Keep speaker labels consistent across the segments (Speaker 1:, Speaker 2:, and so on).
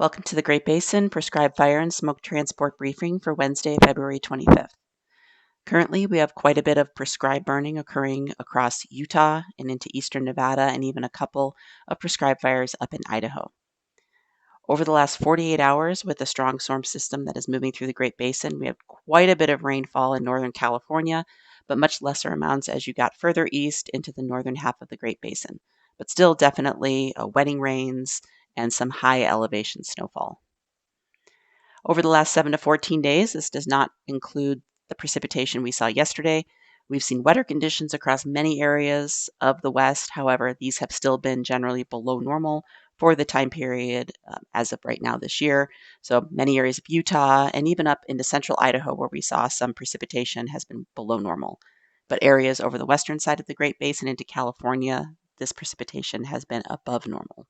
Speaker 1: Welcome to the Great Basin Prescribed Fire and Smoke Transport Briefing for Wednesday, February 25th. Currently, we have quite a bit of prescribed burning occurring across Utah and into eastern Nevada, and even a couple of prescribed fires up in Idaho. Over the last 48 hours, with the strong storm system that is moving through the Great Basin, we have quite a bit of rainfall in Northern California, but much lesser amounts as you got further east into the northern half of the Great Basin. But still definitely wetting rains and some high elevation snowfall. Over the last 7 to 14 days, this does not include the precipitation we saw yesterday. We've seen wetter conditions across many areas of the West. However, these have still been generally below normal for the time period as of right now this year. So many areas of Utah and even up into central Idaho, where we saw some precipitation, has been below normal. But areas over the western side of the Great Basin into California, this precipitation has been above normal.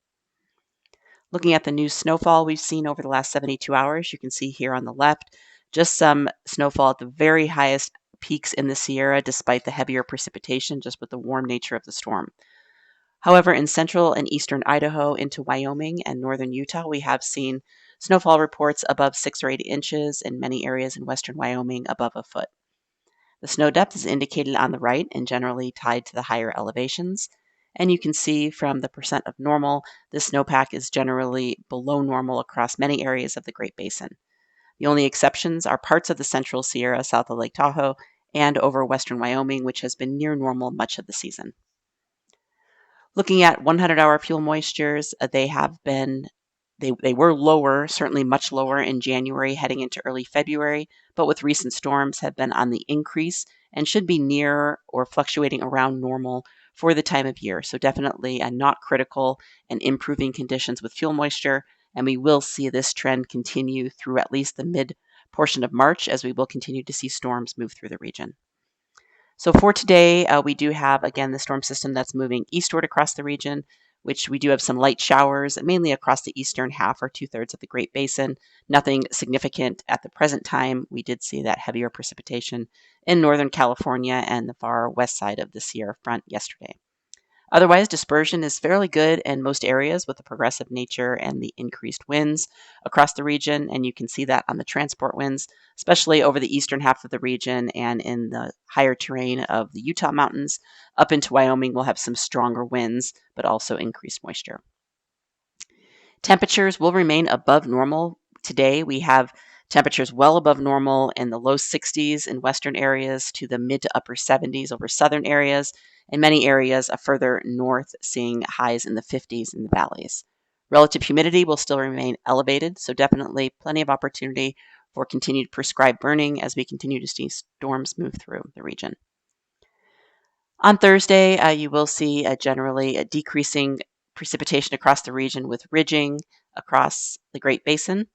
Speaker 1: Looking at the new snowfall we've seen over the last 72 hours, you can see here on the left just some snowfall at the very highest peaks in the Sierra, despite the heavier precipitation, just with the warm nature of the storm. However, in central and eastern Idaho into Wyoming and northern Utah, we have seen snowfall reports above 6 or 8 inches, in many areas in western Wyoming above a foot. The snow depth is indicated on the right and generally tied to the higher elevations. And you can see from the percent of normal, the snowpack is generally below normal across many areas of the Great Basin. The only exceptions are parts of the central Sierra south of Lake Tahoe and over western Wyoming, which has been near normal much of the season. Looking at 100-hour fuel moistures, they were lower, certainly much lower in January heading into early February, but with recent storms have been on the increase and should be near or fluctuating around normal for the time of year. So definitely not critical and improving conditions with fuel moisture, and we will see this trend continue through at least the mid portion of March as we will continue to see storms move through the region. So for today, we do have, again, the storm system that's moving eastward across the region, which we do have some light showers, mainly across the eastern half or 2/3 of the Great Basin. Nothing significant at the present time. We did see that heavier precipitation in Northern California and the far west side of the Sierra front yesterday. Otherwise, dispersion is fairly good in most areas with the progressive nature and the increased winds across the region, and you can see that on the transport winds, especially over the eastern half of the region and in the higher terrain of the Utah mountains. Up into Wyoming, we'll have some stronger winds, but also increased moisture. Temperatures will remain above normal. Today, we have temperatures well above normal in the low 60s in western areas to the mid to upper 70s over southern areas. In many areas further north, seeing highs in the 50s in the valleys. Relative humidity will still remain elevated, so definitely plenty of opportunity for continued prescribed burning as we continue to see storms move through the region. On Thursday, you will see generally a decreasing precipitation across the region with ridging across the Great Basin.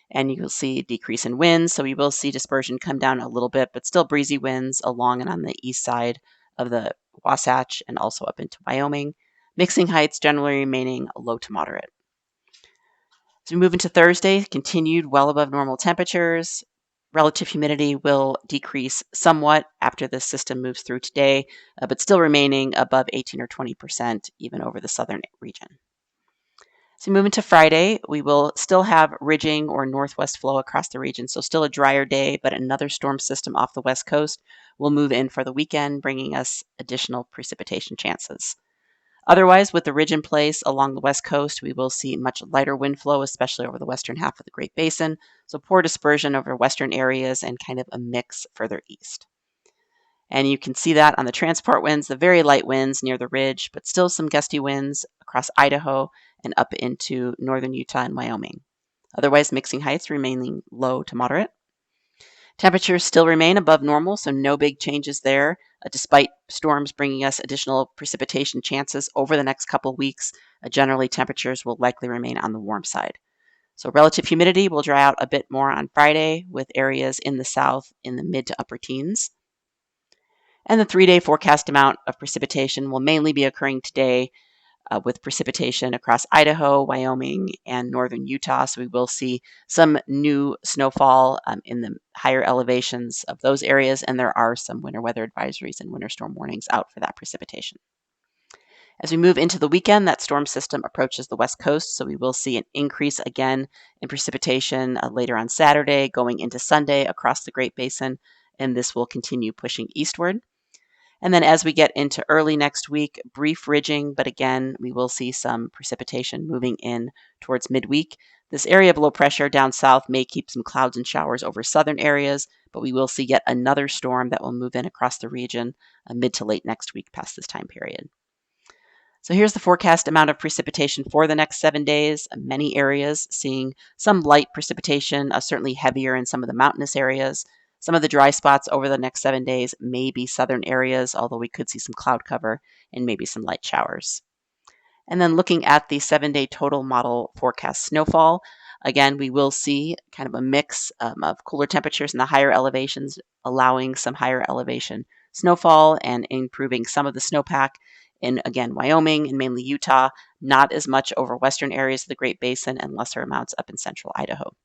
Speaker 1: And you'll see a decrease in winds, so you will see dispersion come down a little bit, but still breezy winds along and on the east side of the Wasatch and also up into Wyoming. Mixing heights generally remaining low to moderate. As we move into Thursday, continued well above normal temperatures. Relative humidity will decrease somewhat after the system moves through today, but still remaining above 18 or 20% even over the southern region. So moving to Friday, we will still have ridging or northwest flow across the region. So still a drier day, but another storm system off the west coast will move in for the weekend, bringing us additional precipitation chances. Otherwise, with the ridge in place along the west coast, we will see much lighter wind flow, especially over the western half of the Great Basin. So poor dispersion over western areas and kind of a mix further east. And you can see that on the transport winds, the very light winds near the ridge, but still some gusty winds across Idaho and up into northern Utah and Wyoming. Otherwise, mixing heights remaining low to moderate. Temperatures still remain above normal, so no big changes there, despite storms bringing us additional precipitation chances over the next couple of weeks. Generally, temperatures will likely remain on the warm side. So relative humidity will dry out a bit more on Friday, with areas in the south in the mid to upper teens. And the 3-day forecast amount of precipitation will mainly be occurring today with precipitation across Idaho, Wyoming, and northern Utah. So we will see some new snowfall in the higher elevations of those areas, and there are some winter weather advisories and winter storm warnings out for that precipitation. As we move into the weekend, that storm system approaches the west coast, so we will see an increase again in precipitation later on Saturday, going into Sunday across the Great Basin, and this will continue pushing eastward. And then as we get into early next week, brief ridging, but again, we will see some precipitation moving in towards midweek. This area of low pressure down south may keep some clouds and showers over southern areas, but we will see yet another storm that will move in across the region mid to late next week past this time period. So here's the forecast amount of precipitation for the next 7 days. Many areas seeing some light precipitation, certainly heavier in some of the mountainous areas. Some of the dry spots over the next 7 days may be southern areas, although we could see some cloud cover and maybe some light showers. And then looking at the 7-day total model forecast snowfall, again, we will see kind of a mix of cooler temperatures in the higher elevations, allowing some higher elevation snowfall and improving some of the snowpack in, again, Wyoming and mainly Utah, not as much over western areas of the Great Basin and lesser amounts up in central Idaho.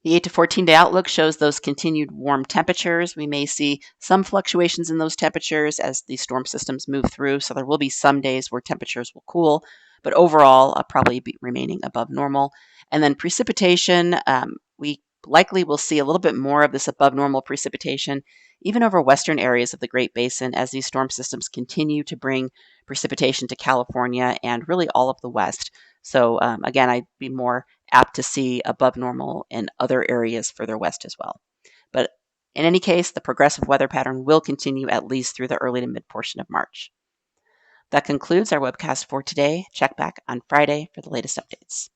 Speaker 1: The 8 to 14-day outlook shows those continued warm temperatures. We may see some fluctuations in those temperatures as the storm systems move through, so there will be some days where temperatures will cool, but overall probably be remaining above normal. And then precipitation, we likely will see a little bit more of this above normal precipitation, even over western areas of the Great Basin as these storm systems continue to bring precipitation to California and really all of the West. So again, I'd be more apt to see above normal in other areas further west as well. But in any case, the progressive weather pattern will continue at least through the early to mid portion of March. That concludes our webcast for today. Check back on Friday for the latest updates.